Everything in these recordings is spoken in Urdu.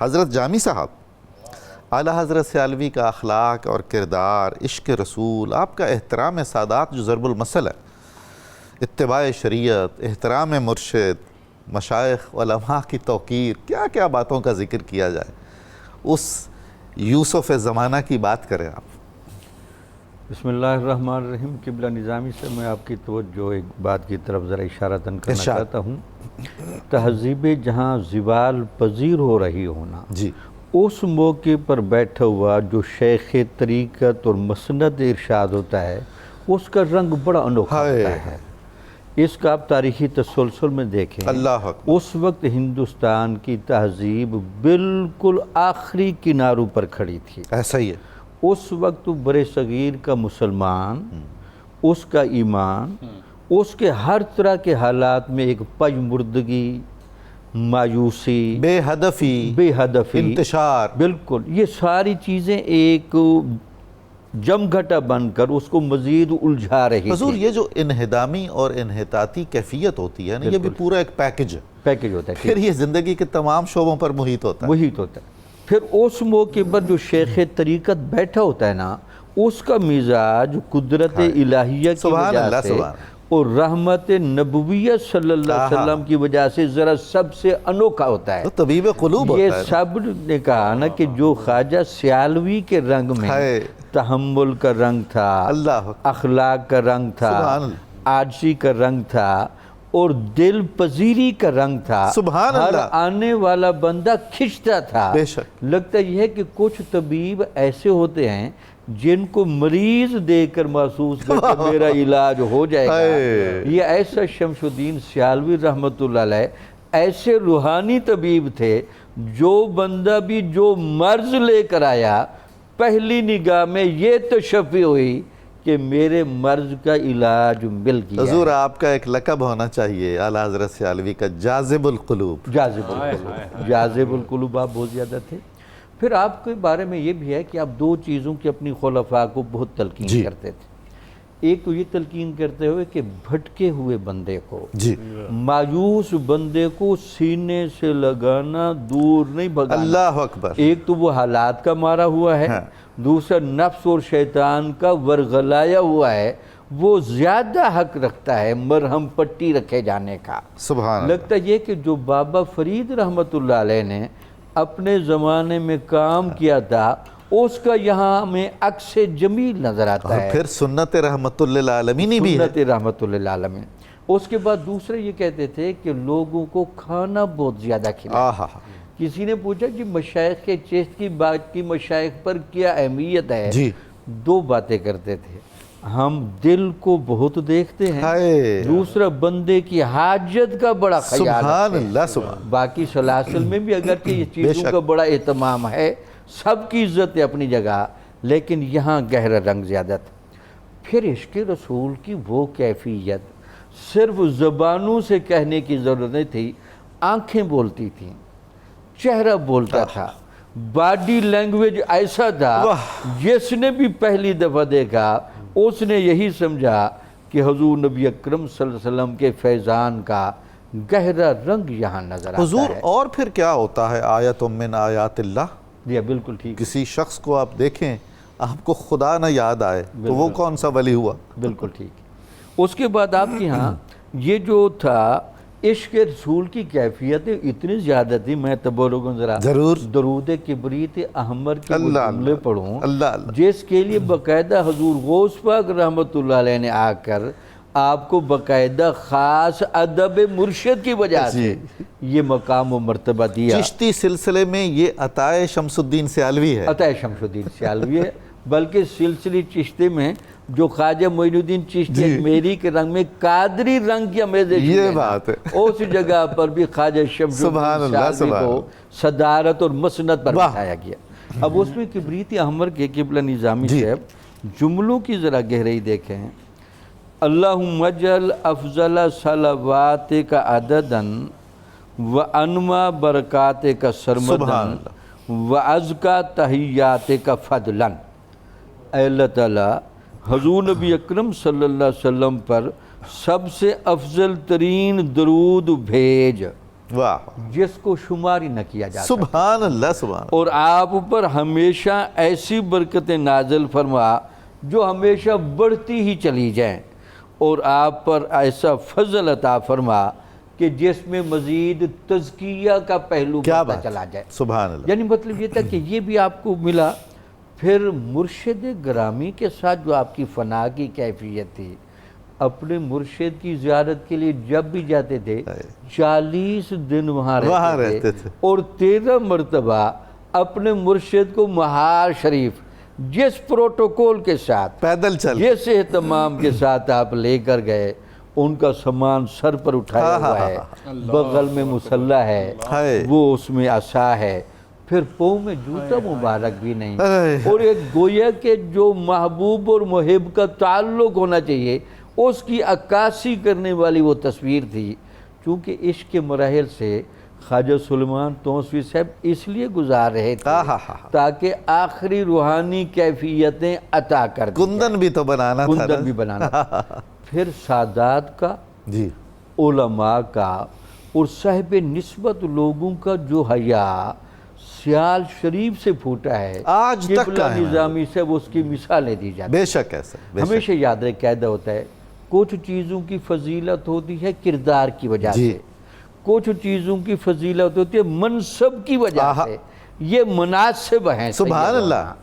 حضرت جامی صاحب، اعلیٰ حضرت سیالوی کا اخلاق اور کردار، عشق رسول، آپ کا احترام سادات جو ضرب المثل ہے، اتباع شریعت، احترام مرشد، مشائخ علماء کی توقیر، کیا کیا باتوں کا ذکر کیا جائے، اس یوسف زمانہ کی بات کریں آپ۔ بسم اللہ الرحمن الرحیم۔ قبلہ نظامی سے میں آپ کی توجہ ایک بات کی طرف ذرا اشارتاً کرنا چاہتا ہوں۔ تہذیب جہاں زوال پذیر ہو رہی ہونا، جی، اس موقع پر بیٹھا ہوا جو شیخ طریقت اور مسند ارشاد ہوتا ہے، اس کا رنگ بڑا انوکھا ہوتا ہے۔ اس کا آپ تاریخی تسلسل میں دیکھیں، اللہ اکبر، اس وقت ہندوستان کی تہذیب بالکل آخری کناروں پر کھڑی تھی۔ ایسا ہی ہے۔ اس وقت برِ صغیر کا مسلمان، اس کا ایمان، اس کے ہر طرح کے حالات میں ایک پژمردگی، مایوسی، بے ہدفی، انتشار، بالکل یہ ساری چیزیں ایک جمگھٹا بن کر اس کو مزید الجھا رہی تھی۔ حضور یہ جو انہدامی اور انحطاطی کیفیت ہوتی ہے نا، یہ بھی پورا ایک پیکج ہوتا ہے، پھر یہ زندگی کے تمام شعبوں پر محیط ہوتا ہے۔ پھر اس موقع پر جو شیخ طریقت بیٹھا ہوتا ہے نا، اس کا مزاج قدرت الہیہ کی وجہ سے اور رحمت نبویہ صلی اللہ علیہ وسلم کی وجہ سے ذرا سب سے انوکھا ہوتا ہے۔ طبیب قلوب ہوتا ہے۔ یہ سب نے کہا نا کہ جو خواجہ سیالوی کے رنگ میں تحمل کا رنگ تھا، اخلاق کا رنگ تھا، عاجزی کا رنگ تھا اور دل پذیری کا رنگ تھا، ہر آنے والا بندہ کھنچتا تھا۔ لگتا یہ ہے کہ کچھ طبیب ایسے ہوتے ہیں جن کو مریض دیکھ کر محسوس کرتے میرا علاج ہو جائے گا۔ یہ ایسا شمس الدین سیالوی رحمۃ اللہ علیہ ایسے روحانی طبیب تھے، جو بندہ بھی جو مرض لے کر آیا، پہلی نگاہ میں یہ تشفی ہوئی کہ میرے مرض کا علاج مل گیا۔ حضور آپ کا ایک لقب ہونا چاہیے اعلیٰ حضرت سیالوی کا، جاذب القلوب۔ جاذب القلوب آپ بہت زیادہ تھے۔ پھر آپ کے بارے میں یہ بھی ہے کہ آپ دو چیزوں کی اپنی خلفاء کو بہت تلقین کرتے تھے۔ ایک تو یہ تلقین کرتے ہوئے کہ بھٹکے ہوئے بندے کو، مایوس بندے کو سینے سے لگانا، دور نہیں بھگانا۔ اللہ اکبر۔ ایک تو وہ حالات کا مارا ہوا ہے، دوسرا نفس اور شیطان کا ورغلایا ہوا ہے، وہ زیادہ حق رکھتا ہے مرہم پٹی رکھے جانے کا۔ سبحان۔ لگتا یہ کہ جو بابا فرید رحمت اللہ علیہ نے اپنے زمانے میں کام کیا تھا، اس کا یہاں میں عکس جمیل نظر آتا ہے۔ پھر سنت رحمت للعالمین بھی ہے۔ سنت رحمت للعالمین۔ اس کے بعد دوسرے یہ کہتے تھے کہ لوگوں کو کھانا بہت زیادہ کھلانا۔ کسی نے پوچھا کہ مشائخ کے چشت کی بات کی مشائخ پر کیا اہمیت ہے؟ دو باتیں کرتے تھے، ہم دل کو بہت دیکھتے ہیں، دوسرا بندے کی حاجت کا بڑا خیال رکھتے ہیں۔ باقی سلاسل میں بھی اگرچہ یہ چیزوں کا بڑا اہتمام ہے، سب کی عزت ہے اپنی جگہ، لیکن یہاں گہرا رنگ زیادہ تھا۔ پھر عشق رسول کی وہ کیفیت صرف زبانوں سے کہنے کی ضرورت نہیں تھی، آنکھیں بولتی تھیں، چہرہ بولتا تھا، باڈی لینگویج ایسا تھا، جس نے بھی پہلی دفعہ دیکھا اس نے یہی سمجھا کہ حضور نبی اکرم صلی اللہ علیہ وسلم کے فیضان کا گہرا رنگ یہاں نظر آتا ہے۔ حضور اور پھر کیا ہوتا ہے آیت من آیات اللہ؟ جی بالکل ٹھیک۔ کسی شخص کو آپ دیکھیں، آپ کو خدا نہ یاد آئے تو وہ کون سا ولی ہوا؟ بالکل ٹھیک۔ اس کے بعد آپ کے ہاں یہ جو تھا عشق رسول کی کیفیتیں اتنی زیادہ تھی، میں تبرکاً ذرا درود کبریت احمر کے جملے پڑھوں، جس کے لیے باقاعدہ حضور غوث پاک رحمت اللہ علیہ نے آ کر آپ کو باقاعدہ خاص ادب مرشد کی وجہ سے یہ مقام و مرتبہ دیا۔ چشتی سلسلے میں یہ عطائے شمس الدین سیالوی ہے، عطائے شمس الدین سیالوی ہے، بلکہ سلسلے چشتے میں جو خواجہ معین الدین چشتی میری کے رنگ میں قادری رنگ کی امیزش، یہ بات ہے، اس جگہ پر بھی خواجہ شمس الدین سیالوی کو صدارت اور مسند پر بٹھایا گیا۔ اب اس میں کبریت احمر کے قبلہ نظامی صاحب جملوں کی ذرا گہرائی دیکھیں۔ اللہم اجعل افضل صلواتک عدداً وانما برکاتک سرمداً وازکا تحیاتک فضلاً۔ اے اللہ تعالیٰ حضور نبی اکرم صلی اللہ علیہ وسلم پر سب سے افضل ترین درود بھیج، واہ جس کو شمار ہی نہ کیا جا سکتا، سبحان اللہ سبحان اللہ۔ اور آپ پر ہمیشہ ایسی برکتیں نازل فرما جو ہمیشہ بڑھتی ہی چلی جائیں، اور آپ پر ایسا فضل عطا فرما کہ جس میں مزید تزکیہ کا پہلو کیا بڑھتا بات چلا جائے۔ سبحان اللہ۔ یعنی مطلب یہ تھا کہ یہ بھی آپ کو ملا۔ پھر مرشد گرامی کے ساتھ جو آپ کی فنا کی کیفیت تھی، اپنے مرشد کی زیارت کے لیے جب بھی جاتے تھے 40 دن وہاں رہتے تھے، اور 13 مرتبہ اپنے مرشد کو مہار شریف جس پروٹوکول کے ساتھ، پیدل چل، جس اہتمام کے ساتھ آپ لے کر گئے، ان کا سامان سر پر اٹھایا ہوا ہے، بغل میں مسلح ہے، وہ اس میں عصا ہے، پھر پاؤں میں جوتا مبارک بھی نہیں، اور ایک گویا کہ جو محبوب اور محب کا تعلق ہونا چاہیے اس کی عکاسی کرنے والی وہ تصویر تھی۔ چونکہ عشق کے مراحل سے خواجہ سلیمان توسوی صاحب اس لیے گزار رہے تھے تاکہ آخری روحانی کیفیتیں عطا کر دیں، کندن بھی تو بنانا تھا، کندن بھی بنانا تھا۔ پھر سادات کا، جی، علماء کا، اور صاحب نسبت لوگوں کا جو حیا سیال شریف سے پھوٹا ہے، آج تک قبلہ کا ہے۔ نظامی سے اس کی مثالیں دی جاتی ہیں۔ بے شک ایسا، ہمیشہ یاد رکھ قاعدہ ہوتا ہے، کچھ چیزوں کی فضیلت ہوتی ہے کردار کی وجہ سے، کچھ چیزوں کی فضیلت ہوتی ہے منصب کی وجہ سے۔ یہ مناسب ہیں، سبحان اللہ۔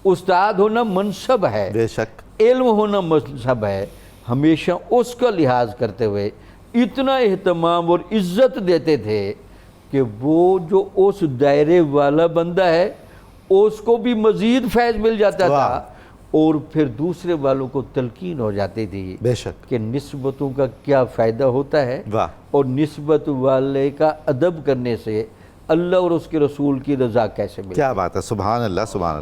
استاد ہونا منصب ہے، بے شک، علم ہونا منصب ہے۔ ہمیشہ اس کا لحاظ کرتے ہوئے اتنا اہتمام اور عزت دیتے تھے کہ وہ جو اس دائرے والا بندہ ہے اس کو بھی مزید فیض مل جاتا تھا، اور پھر دوسرے والوں کو تلقین ہو جاتی تھی بے شک، کہ نسبتوں کا کیا فائدہ ہوتا ہے، اور نسبت والے کا ادب کرنے سے اللہ اور اس کے رسول کی رضا کیسے ملتی ہے۔ کیا بات ہے، سبحان اللہ سبحان اللہ۔